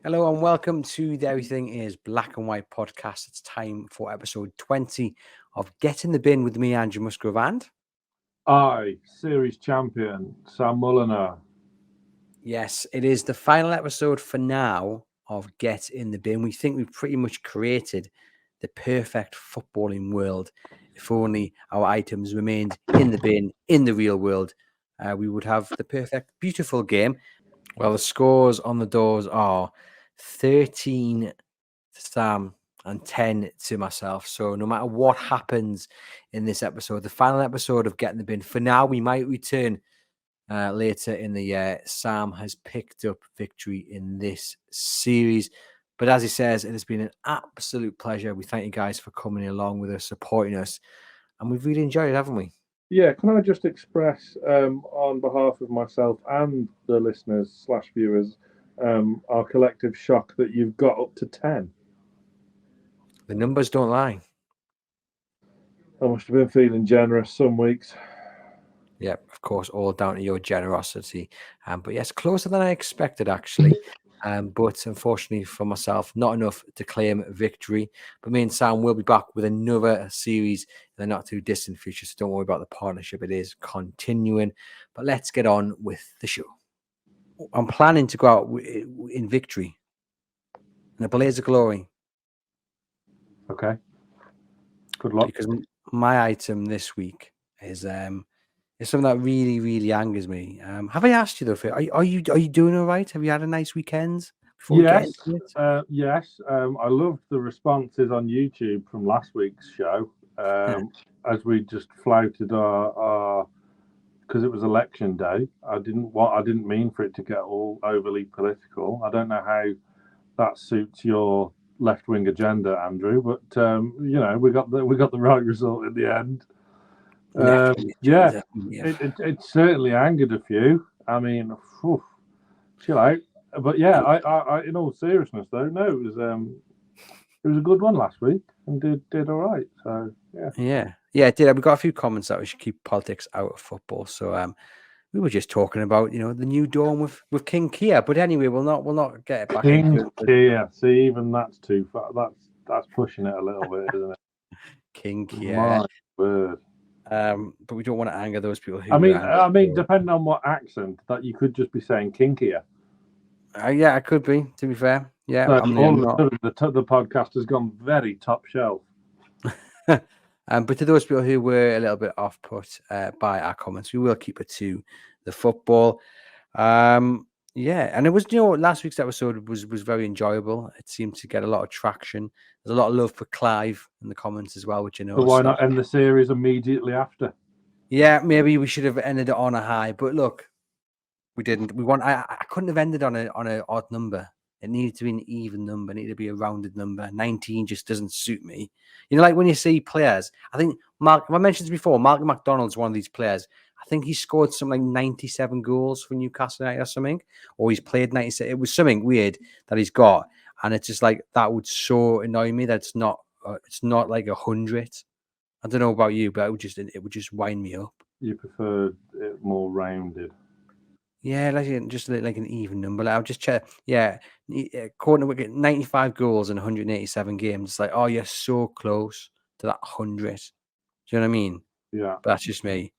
Hello and welcome to the Everything is Black and White podcast. It's time for episode 20 of Get in the Bin with me, Andrew Musgrove, and I, series champion, Sam Mulliner. yes, it is the final episode for now of Get in the Bin. We think we've pretty much created the perfect footballing world. If only our items remained in the bin, in the real world, we would have the perfect, beautiful game. Well, the scores on the doors are 13 to Sam and 10 to myself. So no matter what happens in this episode, the final episode of Getting the Bin, for now, we might return later in the year. Sam has picked up victory in this series. But as he says, it has been an absolute pleasure. We thank you guys for coming along with us, supporting us. And we've really enjoyed it, haven't we? Yeah, can I just express on behalf of myself and the listeners/viewers our collective shock that you've got up to 10? The numbers don't lie. I must have been feeling generous some weeks. Yeah, of course, all down to your generosity. But yes, closer than I expected, actually. But unfortunately for myself, not enough to claim victory. But me and Sam will be back with another series in the not too distant future. So don't worry about the partnership. It is continuing. But let's get on with the show. I'm planning to go out in victory, in a blaze of glory. Okay. Good luck. Because my item this week is it's something that really, really angers me. Have I asked you though? Are you doing all right? Have you had a nice weekend before we get Yes, into it? yes. I loved the responses on YouTube from last week's show as we just flouted our because it was election day. I didn't mean for it to get all overly political. I don't know how that suits your left wing agenda, Andrew, but we got the right result in the end. Yeah, it certainly angered a few. I mean, chill out. But yeah, I in all seriousness though, no, it was a good one last week and did all right. So yeah, it did. We got a few comments that we should keep politics out of football. So we were just talking about the new dawn with King Kia. But anyway, we'll not get it back into King it. Kia. See, even that's too far. That's pushing it a little bit, isn't it? King Kia. My word. But we don't want to anger those people who. I mean, depending on what accent, that you could just be saying King Kia. Yeah, I could be. To be fair, yeah. So I'm all not. of a sudden, the podcast has gone very top shelf. But to those people who were a little bit off put by our comments, we will keep it to the football. Yeah, and it was last week's episode was very enjoyable. It seemed to get a lot of traction. There's a lot of love for Clive in the comments as well, which So why not end the series immediately after? Yeah, maybe we should have ended it on a high, but look, we didn't. I couldn't have ended on an odd number. It needed to be an even number. It needed to be a rounded number. 19 just doesn't suit me. Like when you see players, I think I mentioned this before, Mark McDonald's one of these players. I think he scored something like 97 goals for Newcastle United or something, or he's played 97. It was something weird that he's got, and it's just like that would so annoy me that it's not like 100. I don't know about you, but it would just wind me up. You prefer it more rounded. Yeah, just like an even number. I'll just check. Yeah, according to Wicket, 95 goals in 187 games. It's like, oh, you're so close to that 100. Do you know what I mean? Yeah. But that's just me.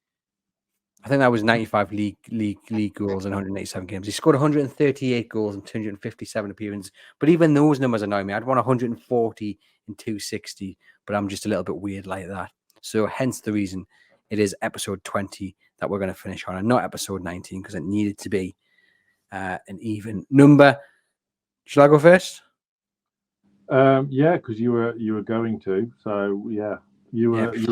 I think that was 95 league goals in 187 games. He scored 138 goals and 257 appearances. But even those numbers annoy me. I'd want 140 and 260, but I'm just a little bit weird like that. So hence the reason it is episode 20 that we're going to finish on, and not episode 19 because it needed to be an even number. Should I go first? Yeah, because you were going to. So yeah, you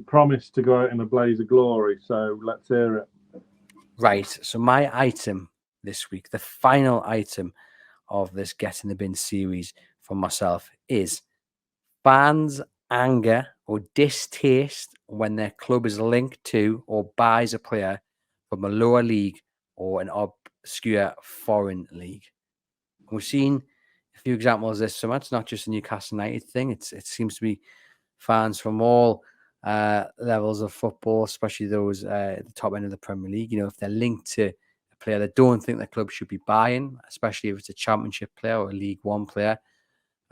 promised to go out in a blaze of glory. So let's hear it. Right. So my item this week, the final item of this Get in the Bin series for myself, is fans' anger or distaste when their club is linked to or buys a player from a lower league or an obscure foreign league. We've seen a few examples this summer. It's not just a Newcastle United thing. It seems to be fans from all levels of football, especially those at the top end of the Premier League. If they're linked to a player they don't think the club should be buying, especially if it's a Championship player or a League One player,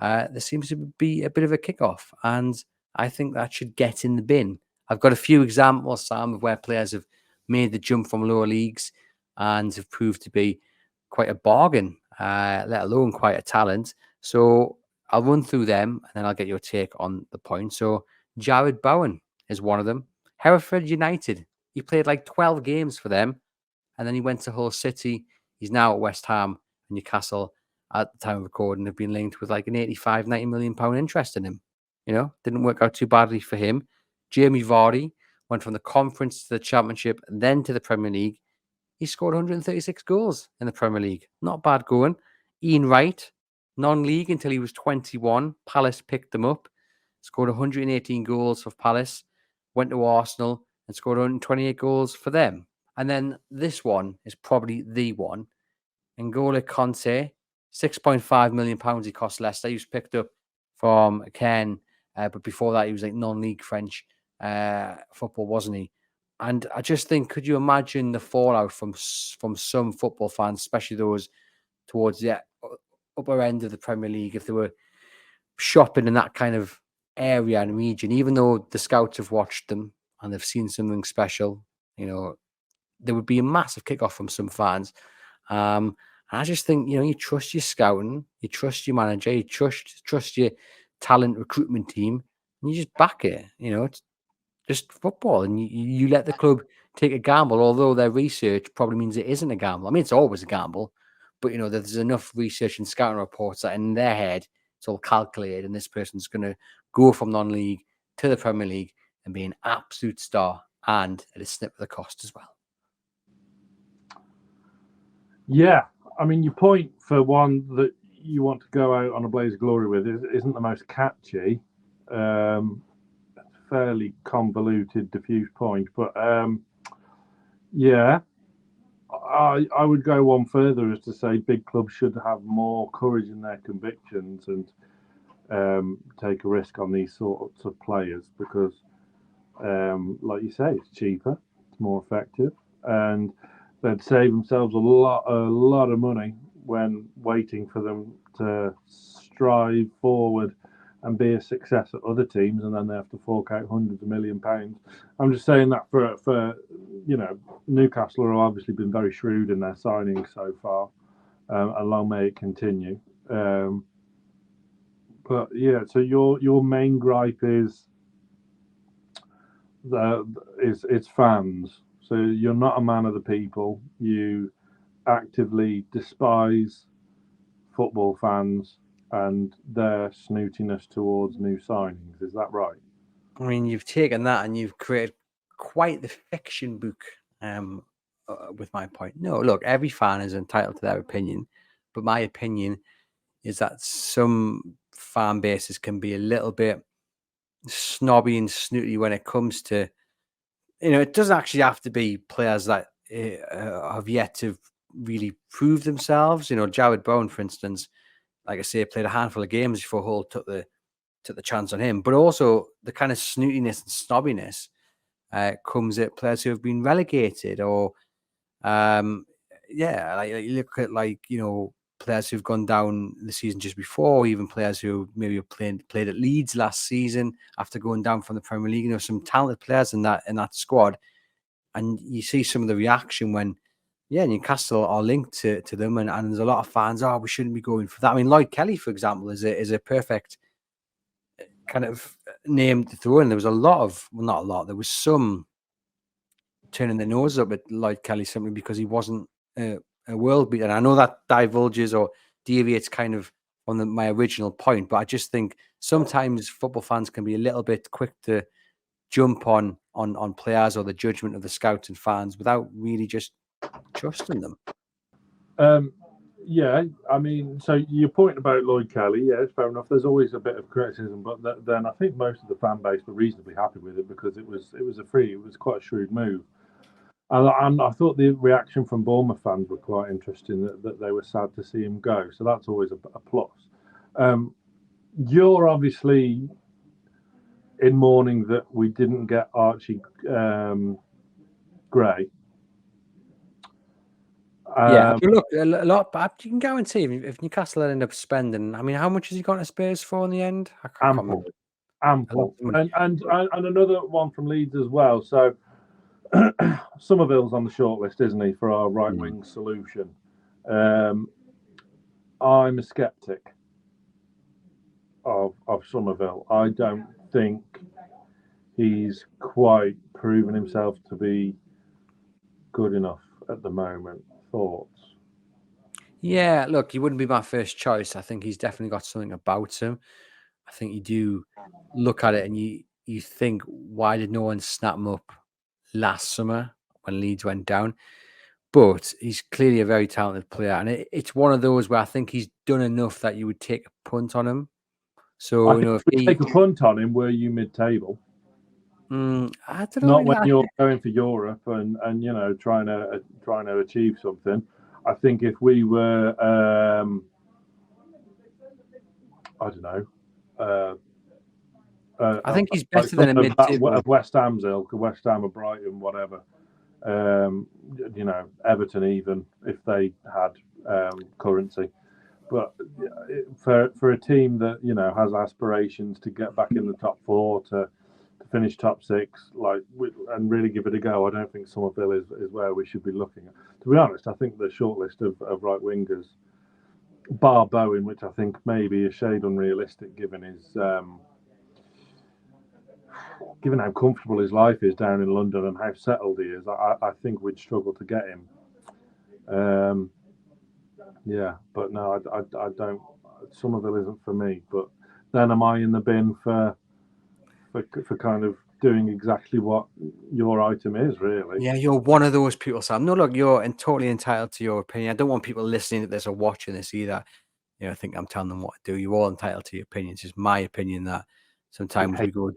there seems to be a bit of a kick-off, and I think that should get in the bin. I've got a few examples, Sam, of where players have made the jump from lower leagues and have proved to be quite a bargain, let alone quite a talent. So I'll run through them and then I'll get your take on the point. So Jared Bowen is one of them. Hereford United. He played like 12 games for them and then he went to Hull City. He's now at West Ham and Newcastle at the time of recording have been linked with like an 85, 90 million pound interest in him. You know, didn't work out too badly for him. Jamie Vardy went from the Conference to the Championship and then to the Premier League. He scored 136 goals in the Premier League. Not bad going. Ian Wright, non-league until he was 21. Palace picked him up. Scored 118 goals for Palace. Went to Arsenal and scored 128 goals for them. And then this one is probably the one. N'Golo Kanté, £6.5 million he cost Leicester. He was picked up from Ken, but before that he was like non-league French football, wasn't he? And I just think, could you imagine the fallout from some football fans, especially those towards the upper end of the Premier League, if they were shopping in that kind of area and region, even though the scouts have watched them and they've seen something special, you know, there would be a massive kickoff from some fans. And I just think, you know, you trust your scouting, you trust your manager, you trust your talent recruitment team, and you just back it. You know, it's just football, and you let the club take a gamble, although their research probably means it isn't a gamble. I mean, it's always a gamble, but, you know, there's enough research and scouting reports that in their head, it's all calculated, and this person's going to go from non-league to the Premier League and be an absolute star, and at a snip of the cost as well. Yeah, I mean, your point for one that you want to go out on a blaze of glory with isn't the most catchy. Fairly convoluted, diffuse point, but yeah, I would go one further as to say big clubs should have more courage in their convictions and take a risk on these sorts of players because, like you say, it's cheaper, it's more effective, and they'd save themselves a lot of money when waiting for them to strive forward and be a success at other teams, and then they have to fork out hundreds of £1 million. I'm just saying that for you know, Newcastle have obviously been very shrewd in their signings so far, and long may it continue. But yeah, so your main gripe is it's fans. So you're not a man of the people. You actively despise football fans and their snootiness towards new signings. Is that right? I mean, you've taken that and you've created quite the fiction book with my point. No, look, every fan is entitled to their opinion, but my opinion is that some fan bases can be a little bit snobby and snooty when it comes to, you know, it doesn't actually have to be players that have yet to really prove themselves. You know, Jared Bowen, for instance, like I say, played a handful of games before Hull took the chance on him, but also the kind of snootiness and snobbiness comes at players who have been relegated or, yeah, like you look at, like, you know, players who've gone down the season just before, or even players who maybe played at Leeds last season after going down from the Premier League. You know, some talented players in that squad, and you see some of the reaction when, yeah, Newcastle are linked to them, and there's a lot of fans. Oh, we shouldn't be going for that. I mean, Lloyd Kelly, for example, is a perfect kind of name to throw in. There was a lot of, well, not a lot. There was some turning their noses up at Lloyd Kelly simply because he wasn't a world beater. And I know that divulges or deviates kind of on my original point, but I just think sometimes football fans can be a little bit quick to jump on players or the judgment of the scouts and fans without really just trusting them. Yeah, I mean, so your point about Lloyd Kelly, yeah, it's fair enough. There's always a bit of criticism, but then I think most of the fan base were reasonably happy with it because it was quite a shrewd move. And I thought the reaction from Bournemouth fans were quite interesting, that they were sad to see him go. So that's always a plus. You're obviously in mourning that we didn't get Archie Gray. Yeah, but look, a lot. But you can guarantee if Newcastle end up spending, I mean, how much has he got to Spurs for in the end? I can't remember. Ample. Of money. And another one from Leeds as well. So Somerville's on the shortlist, isn't he, for our right wing solution? I'm a skeptic of Somerville. I don't think he's quite proven himself to be good enough at the moment. Thoughts? Yeah, look, he wouldn't be my first choice. I think he's definitely got something about him. I think you do look at it and you think, why did no one snap him up last summer when Leeds went down? But he's clearly a very talented player, and it's one of those where I think he's done enough that you would take a punt on him. So I think if we take a punt on him, were you mid-table? I don't know. Not when you're going for Europe and trying to achieve something. I think if we were, I don't know. I think he's better than a mid-table. Of West Ham's ilk, West Ham or Brighton, whatever. Everton, even if they had currency. But for a team that has aspirations to get back in the top four, to finish top six, and really give it a go, I don't think Somerville is where we should be looking at. To be honest, I think the shortlist of right wingers, bar Bowen, which I think may be a shade unrealistic given his given how comfortable his life is down in London and how settled he is, I think we'd struggle to get him. Yeah, but no, I don't. Somerville isn't for me. But then, am I in the bin for kind of doing exactly what your item is? Really? Yeah, you're one of those people, Sam. No, look, you're totally entitled to your opinion. I don't want people listening to this or watching this either. I think I'm telling them what to do. You're all entitled to your opinions. It's my opinion that sometimes we go.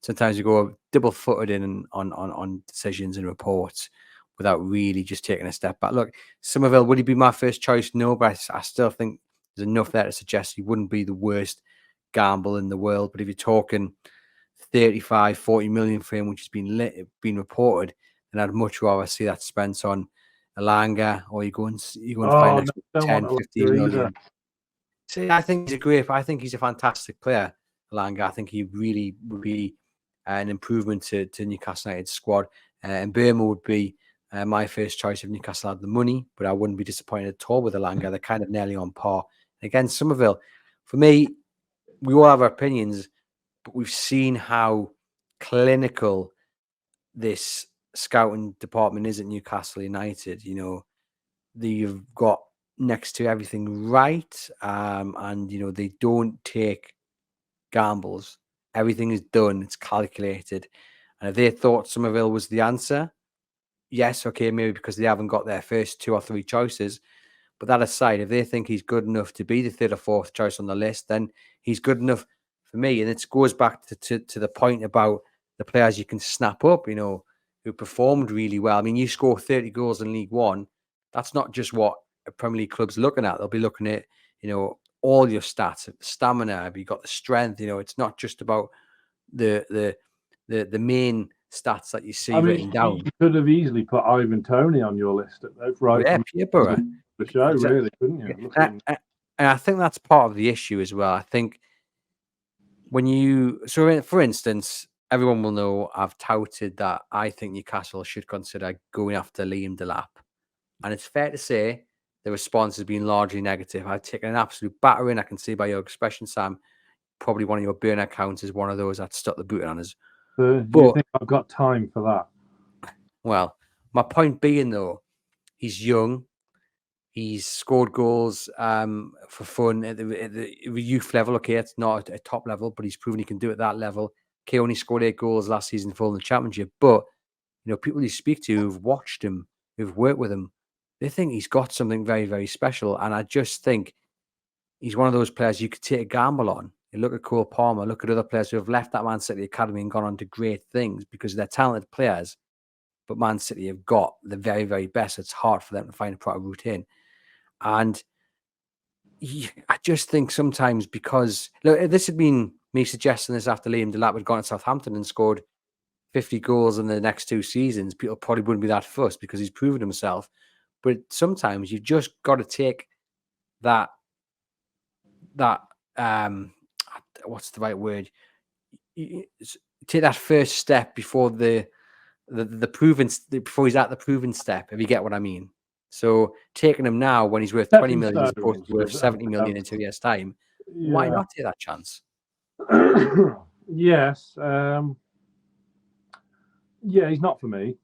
Sometimes you go double-footed in on decisions and reports without really just taking a step back. Look, Somerville, would he be my first choice? No, but I still think there's enough there to suggest he wouldn't be the worst gamble in the world. But if you're talking 35, 40 million for him, which has been reported, then I'd much rather see that spent on Elanga, or you go and find 10, 15 million. See, I think he's a fantastic player. Elanga, I think he really would be an improvement to Newcastle United's squad. And Burma would be my first choice if Newcastle had the money, but I wouldn't be disappointed at all with Elanga. They're kind of nearly on par. And again, Somerville, for me, we all have our opinions, but we've seen how clinical this scouting department is at Newcastle United. They've got next to everything right, and they don't take gambles. Everything is done, it's calculated. And if they thought Somerville was the answer, yes, okay, maybe because they haven't got their first 2 or 3 choices. But that aside, if they think he's good enough to be the 3rd or 4th choice on the list, then he's good enough for me. And it goes back to the point about the players you can snap up, who performed really well. I mean, you score 30 goals in League One. That's not just what a Premier League club's looking at. They'll be looking at, all your stats, stamina. Have you got the strength? It's not just about the main stats that you see written down. You could have easily put Ivan Toney on your list, right? Yeah, Peterborough. The show, really, couldn't you? And I think that's part of the issue as well. I think for instance, everyone will know I've touted that I think Newcastle should consider going after Liam Delap. And it's fair to say the response has been largely negative. I've taken an absolute battering. I can see by your expression, Sam, probably one of your burner accounts is one of those that stuck the boot on us. Do you think I've got time for that? Well, my point being, though, he's young. He's scored goals for fun at the youth level. Okay, it's not a top level, but he's proven he can do it at that level. Okay, only scored 8 goals last season for the championship. But, people you speak to who've watched him, who've worked with him, they think he's got something very, very special. And I just think he's one of those players you could take a gamble on. You look at Cole Palmer, look at other players who have left that Man City academy and gone on to great things because they're talented players. But Man City have got the very, very best. It's hard for them to find a proper route in. And I just think sometimes because, look, this had been me suggesting this after Liam Delap had gone to Southampton and scored 50 goals in the next 2 seasons, people probably wouldn't be that fussed because he's proven himself. But sometimes you've just got to take that what's the right word? Take that first step before the proven before he's at the proven step. If you get what I mean. So taking him now when he's worth 20 million as opposed to worth 70 million in 2 years' time, why not take that chance? Yes. He's not for me.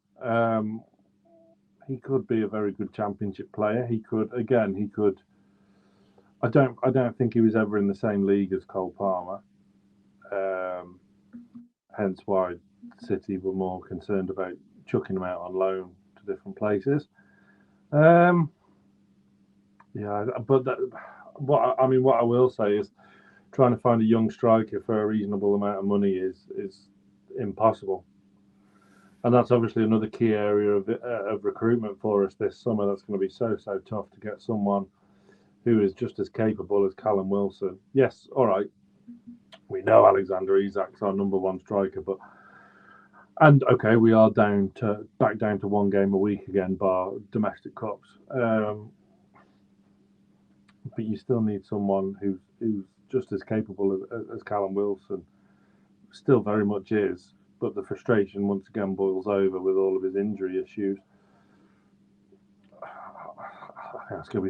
He could be a very good championship player. He could. I don't think he was ever in the same league as Cole Palmer. Hence why City were more concerned about chucking him out on loan to different places. But what I will say is trying to find a young striker for a reasonable amount of money is impossible. And that's obviously another key area of recruitment for us this summer. That's going to be so tough to get someone who is just as capable as Callum Wilson. Yes, all right. We know Alexander Isak's our number one striker, we are back down to one game a week again, bar domestic cups. But you still need someone who's just as capable as Callum Wilson. Still very much is, but the frustration once again boils over with all of his injury issues. I think that's going to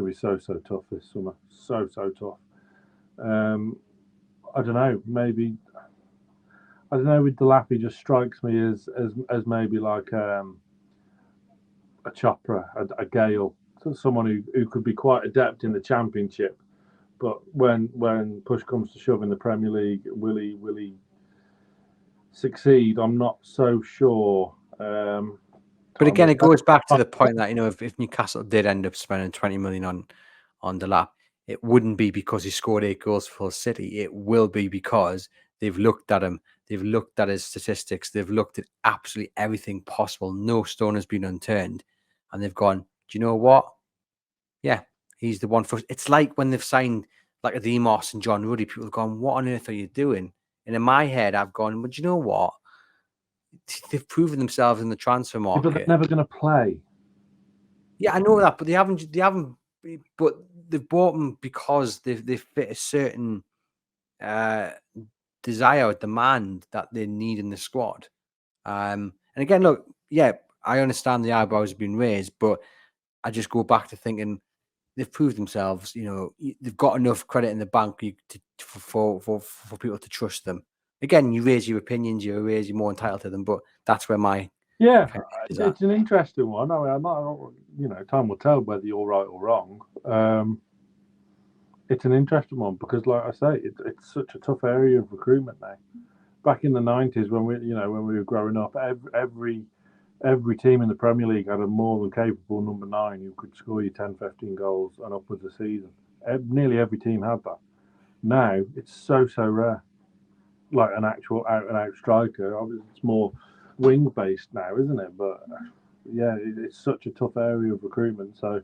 be so tough this summer. So tough. I don't know. Maybe with Delap, he just strikes me as maybe like a Chopra, a Gale, someone who could be quite adept in the Championship, but when push comes to shove in the Premier League, will he succeed? I'm not so sure. But again, it goes back to the point that if Newcastle did end up spending 20 million on Delap, it wouldn't be because he scored 8 goals for City. It will be because they've looked at him, they've looked at his statistics, they've looked at absolutely everything possible. No stone has been unturned, and they've gone, do you know what? Yeah, he's the one for. It's like when they've signed like a Demos and John Ruddy. People have gone, what on earth are you doing? And in my head, I've gone, but you know what? They've proven themselves in the transfer market. But they're never going to play. Yeah, I know that, but they haven't. But they've bought them because they fit a certain desire or demand that they need in the squad. And again, look, yeah, I understand the eyebrows have been raised, but I just go back to thinking they've proved themselves. They've got enough credit in the bank for people to trust them. Again, you raise your opinions, you're more entitled to them, but that's where my it's an interesting one. I mean, I'm not, time will tell whether you're right or wrong. It's an interesting one because, like I say, it's such a tough area of recruitment now. Back in the 90s, when we were growing up, every team in the Premier League had a more than capable number 9 who could score you 10, 15 goals and upwards a season. Nearly every team had that. Now it's so rare. Like an actual out-and-out striker. Obviously, it's more wing-based now, isn't it? But yeah, it's such a tough area of recruitment. So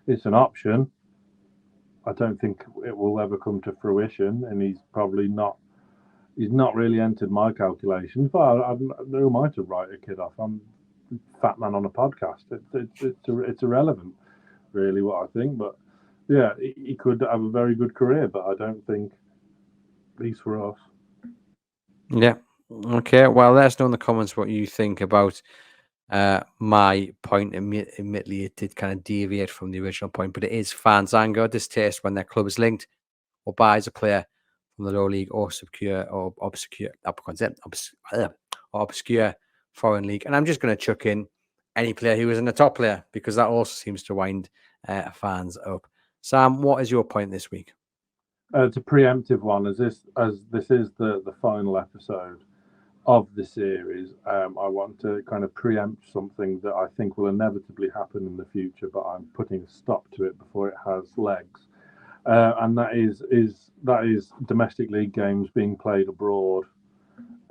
it's an option. I don't think it will ever come to fruition, and he's probably not. He's not really entered my calculations. But who am I to write a kid off? I'm a fat man on a podcast. It's irrelevant, really, what I think. But yeah, he could have a very good career, but I don't think he's for us. Yeah. Okay. Well, let us know in the comments what you think about my point. Admittedly, it did kind of deviate from the original point, but it is fans' anger, distaste when their club is linked or buys a player from the lower league or obscure foreign league. And I'm just going to chuck in any player who is in the top player because that also seems to wind fans up. Sam, what is your point this week? It's a preemptive one, as this is the final episode of the series. I want to kind of preempt something that I think will inevitably happen in the future, but I'm putting a stop to it before it has legs. And that is domestic league games being played abroad.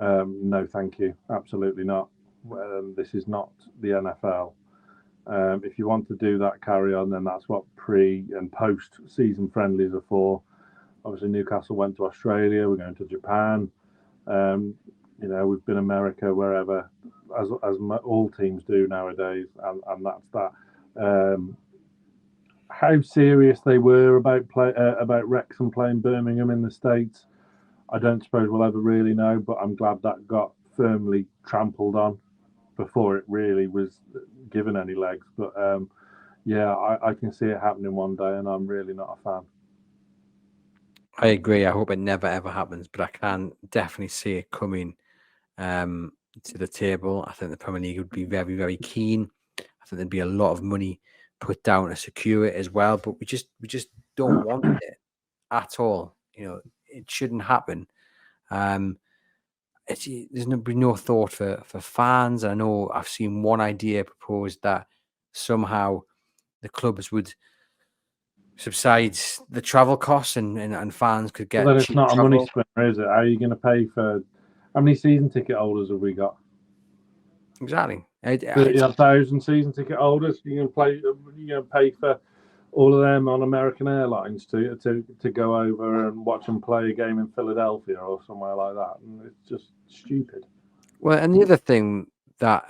No, thank you, absolutely not. This is not the NFL. If you want to do that, carry on. Then that's what pre and post season friendlies are for. Obviously, Newcastle went to Australia. We're going to Japan. We've been America, wherever, as all teams do nowadays, and that's that. How serious they were about Wrexham playing Birmingham in the States, I don't suppose we'll ever really know. But I'm glad that got firmly trampled on before it really was given any legs. But yeah, I can see it happening one day, and I'm really not a fan. I agree. I hope it never ever happens, but I can definitely see it coming to the table. I think the Premier League would be very, very keen. I think there'd be a lot of money put down to secure it as well, but we just don't want it at all. It shouldn't happen. There's no thought for fans. I know I've seen one idea proposed that somehow the clubs would subside the travel costs and fans could get Well, then it's cheap not a travel. money spinner, is it? How are you going to pay for? How many season ticket holders have we got? Exactly. 30,000 season ticket holders. You're going to pay for all of them on American Airlines to go over and watch them play a game in Philadelphia or somewhere like that, and it's just stupid. Well, and the other thing that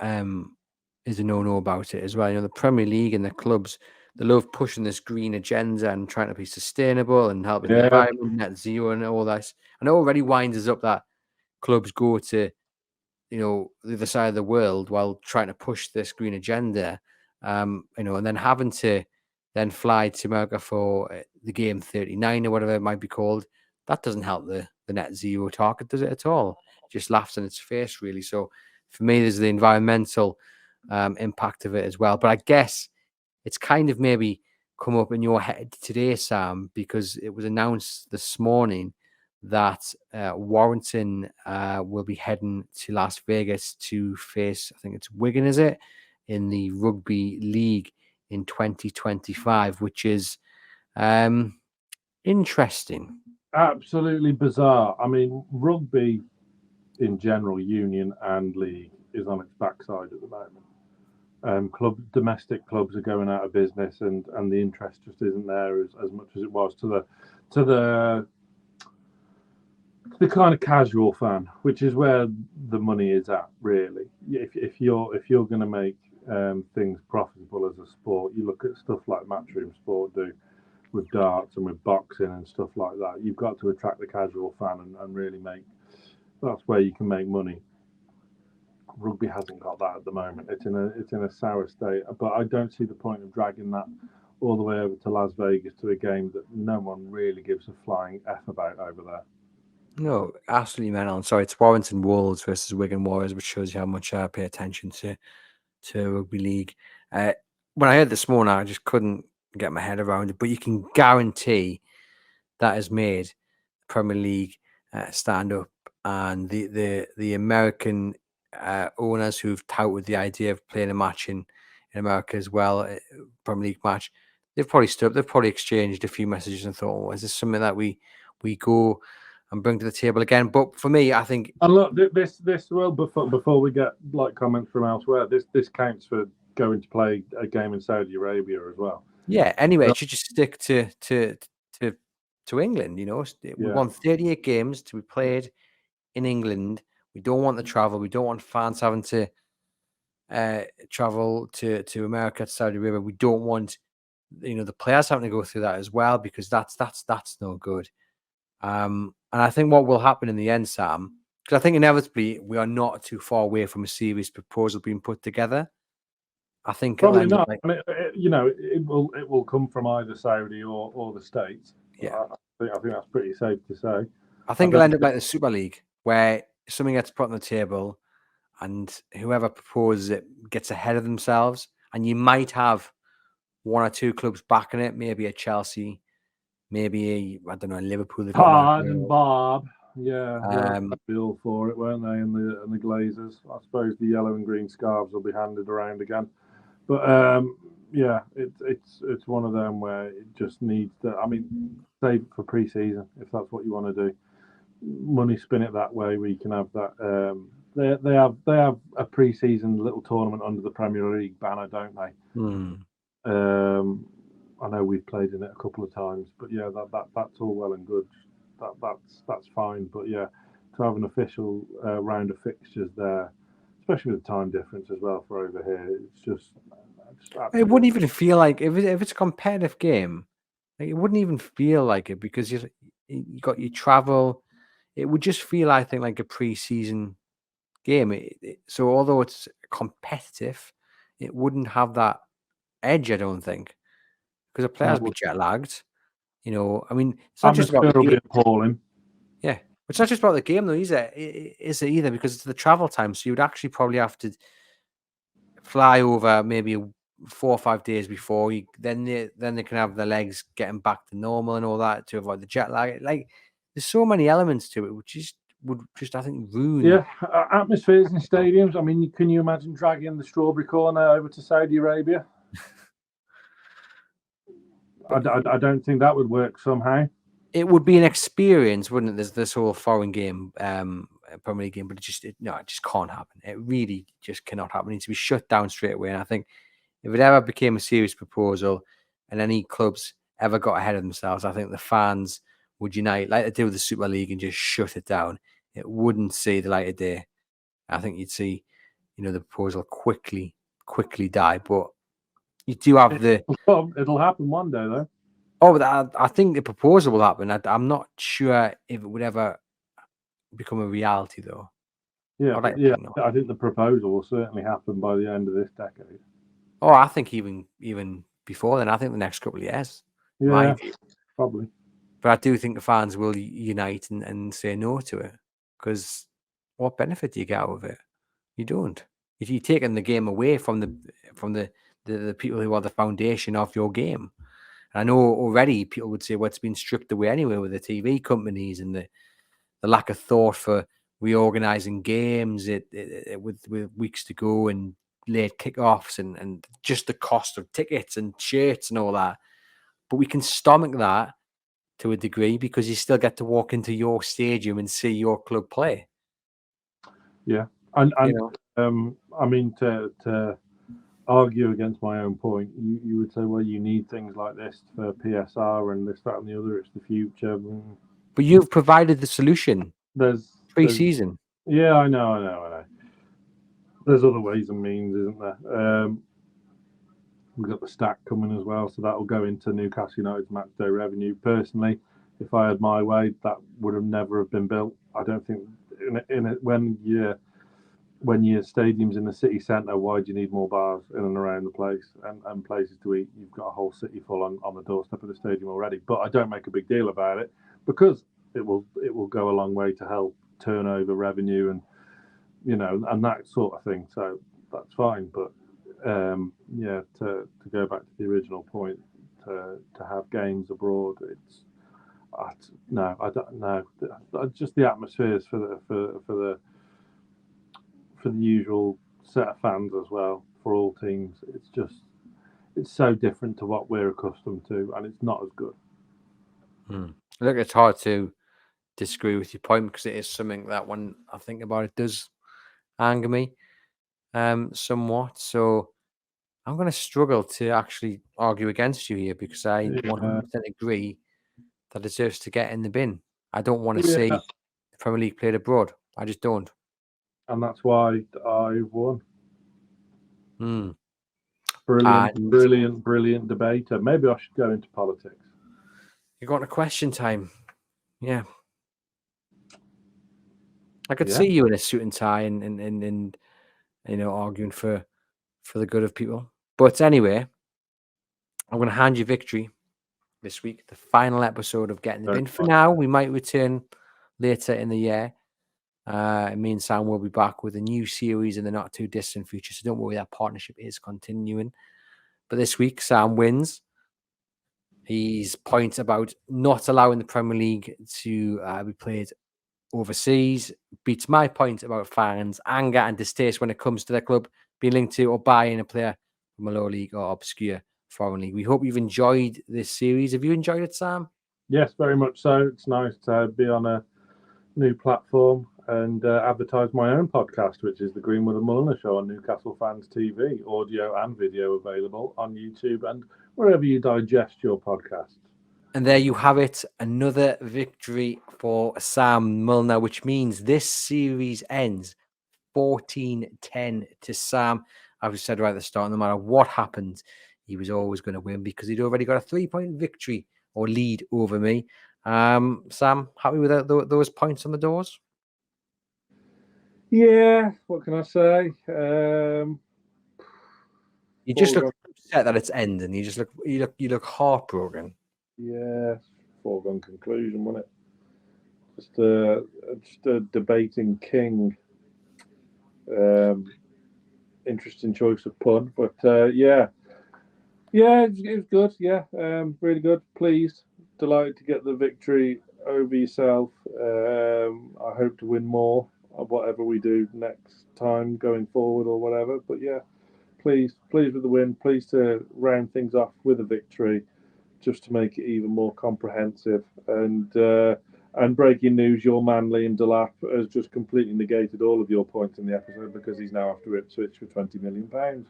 is a no-no about it as well, the Premier League and the clubs, they love pushing this green agenda and trying to be sustainable and helping the environment, net zero, and all that. And it already winds us up that clubs go to, the other side of the world while trying to push this green agenda, and then having to then fly to America for the game 39 or whatever it might be called. That doesn't help the net zero target, does it at all? It just laughs in its face, really. So for me, there's the environmental impact of it as well. But I guess it's kind of maybe come up in your head today, Sam, because it was announced this morning that Warrington will be heading to Las Vegas to face, I think it's Wigan, is it, in the Rugby League in 2025, which is interesting. Absolutely bizarre. I mean, rugby in general, union and league, is on its backside at the moment. Domestic clubs are going out of business, and the interest just isn't there as much as it was to the kind of casual fan, which is where the money is at, really. If you're going to make things profitable as a sport, you look at stuff like Matchroom Sport do with darts and with boxing and stuff like that. You've got to attract the casual fan and really make. That's where you can make money. Rugby hasn't got that at the moment. It's in a sour state. But I don't see the point of dragging that all the way over to Las Vegas to a game that no one really gives a flying F about over there. No, absolutely, man. I'm sorry. It's Warrington Wolves versus Wigan Warriors, which shows you how much I pay attention to rugby league. When I heard this morning, I just couldn't get my head around it. But you can guarantee that has made Premier League stand up, and the American owners who've touted the idea of playing a match in America as well, Premier League match, they've probably stood up. They've probably exchanged a few messages and thought, "Oh, is this something that we go and bring to the table again?" But for me, I think. And look, this well before we get like comments from elsewhere, this counts for going to play a game in Saudi Arabia as well. Yeah. Anyway, it should just stick to England. We want 38 games to be played in England. We don't want the travel. We don't want fans having to travel to America, to Saudi Arabia. We don't want the players having to go through that as well, because that's no good. And I think what will happen in the end, Sam, because I think inevitably we are not too far away from a serious proposal being put together. I think probably not. It will come from either Saudi or the States. Yeah, I think that's pretty safe to say. I think it'll end up like the Super League, where something gets put on the table, and whoever proposes it gets ahead of themselves, and you might have one or two clubs backing it, maybe a Chelsea, maybe a Liverpool. And Bob, yeah, be all for it, weren't they? And the Glazers. I suppose the yellow and green scarves will be handed around again. But yeah, it's one of them where it just needs to. I mean, save it for pre-season if that's what you want to do. Money spin it that way. We can have that. They have a pre-season little tournament under the Premier League banner, don't they? I know we've played in it a couple of times, but yeah, that's all well and good. That's fine. But yeah, to have an official round of fixtures there, especially with the time difference as well for over here, it's just It wouldn't even feel like if it's a competitive game, like, it wouldn't even feel like it because you got your travel. It would just feel, I think, like a pre-season game. So although it's competitive, it wouldn't have that edge, I don't think, because the players would be jet lagged. You know, I mean, it's not just about the game. Appalling. Yeah, it's not just about the game though, is it either? Because it's the travel time, so you'd actually probably have to fly over maybe 4 or 5 days before you. Then they can have their legs getting back to normal and all that to avoid the jet lag. Like, there's so many elements to it, which would just, I think, ruin. Yeah, atmospheres in stadiums. I mean, can you imagine dragging the strawberry corner over to Saudi Arabia? I don't think that would work somehow. It would be an experience, wouldn't it? There's this whole foreign game, Premier League game, but it just can't happen. It really just cannot happen. It needs to be shut down straight away. And I think if it ever became a serious proposal and any clubs ever got ahead of themselves, I think the fans would unite like they did with the Super League and just shut it down. It wouldn't see the light of day. I think you'd see, the proposal quickly die. But you do have it'll happen one day though. Oh, I think the proposal will happen. I'm not sure if it would ever become a reality, though. Yeah, I think the proposal will certainly happen by the end of this decade. Oh, I think even before then. I think the next couple of years. Yeah, probably. But I do think the fans will unite and say no to it, because what benefit do you get out of it? You don't. If you're taking the game away from the people who are the foundation of your game. I know already people would say, well, it's been stripped away anyway with the TV companies and the lack of thought for reorganizing games with weeks to go and late kickoffs and just the cost of tickets and shirts and all that. But we can stomach that to a degree because you still get to walk into your stadium and see your club play. Yeah. And I mean, to argue against my own point, you would say, well, you need things like this for PSR and this, that, and the other. It's the future. But you've provided the solution. There's pre-season. Yeah, I know. There's other ways and means, isn't there? We've got the stack coming as well, so that will go into Newcastle United's match day revenue. Personally, if I had my way, that would have never have been built. I don't think when your stadium's in the city centre, why do you need more bars in and around the place and places to eat? You've got a whole city full on the doorstep of the stadium already. But I don't make a big deal about it because it will go a long way to help turnover, revenue, and and that sort of thing. So that's fine. But to go back to the original point, to have games abroad, I don't know. Just the atmospheres for the usual set of fans as well for all teams. It's so different to what we're accustomed to, and it's not as good. Look, it's hard to disagree with your point because it is something that when I think about it does anger me somewhat. So I'm going to struggle to actually argue against you here because I 100% agree that it deserves to get in the bin. I don't want to see the Premier League played abroad. I just don't. And that's why I won. Brilliant debater. Maybe I should go into politics. You got a question time. Yeah. I could see you in a suit and tie and arguing for the good of people. But anyway, I'm going to hand you victory this week, the final episode of Getting the Bin. For now, we might return later in the year. Me and Sam will be back with a new series in the not too distant future. So don't worry, that partnership is continuing. But this week, Sam wins. His point about not allowing the Premier League to be played overseas beats my point about fans' anger and distaste when it comes to their club being linked to or buying a player from a lower league or obscure foreign league. We hope you've enjoyed this series. Have you enjoyed it, Sam? Yes, very much so. It's nice to be on a new platform and advertise my own podcast, which is the Greenwood and Mulliner Show on Newcastle Fans TV, audio and video available on YouTube and wherever you digest your podcasts. And there you have it, another victory for Sam Mulliner, which means this series ends 14-10 to Sam. I said right at the start, no matter what happened, he was always going to win because he'd already got a 3-point victory or lead over me. Sam, happy with those points on the doors? Yeah, what can I say? You just look upset that it's ending. You look heartbroken. Yeah, foregone conclusion, wasn't it? Just a debating king. Interesting choice of pun, but yeah, it was good. Yeah, really good. Pleased, delighted to get the victory over yourself. I hope to win more of whatever we do next time going forward or whatever. But yeah, pleased with the win. Pleased to round things off with a victory, just to make it even more comprehensive. And breaking news, your man Liam Delap has just completely negated all of your points in the episode because he's now after Ipswich for £20 million.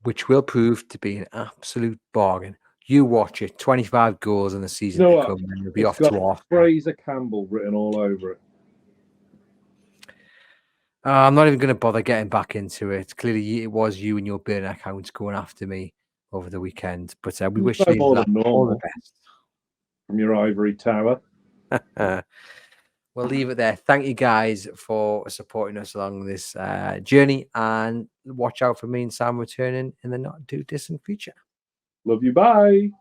Which will prove to be an absolute bargain. You watch it, 25 goals in the season You know to what? come, and you'll be It's off got to off. Fraser Campbell written all over it. I'm not even going to bother getting back into it. Clearly, it was you and your burner accounts going after me over the weekend. But we wish No you more than all the normal best. from your ivory tower. We'll leave it there. Thank you guys for supporting us along this journey, and watch out for me and Sam returning in the not too distant future. Love you. Bye.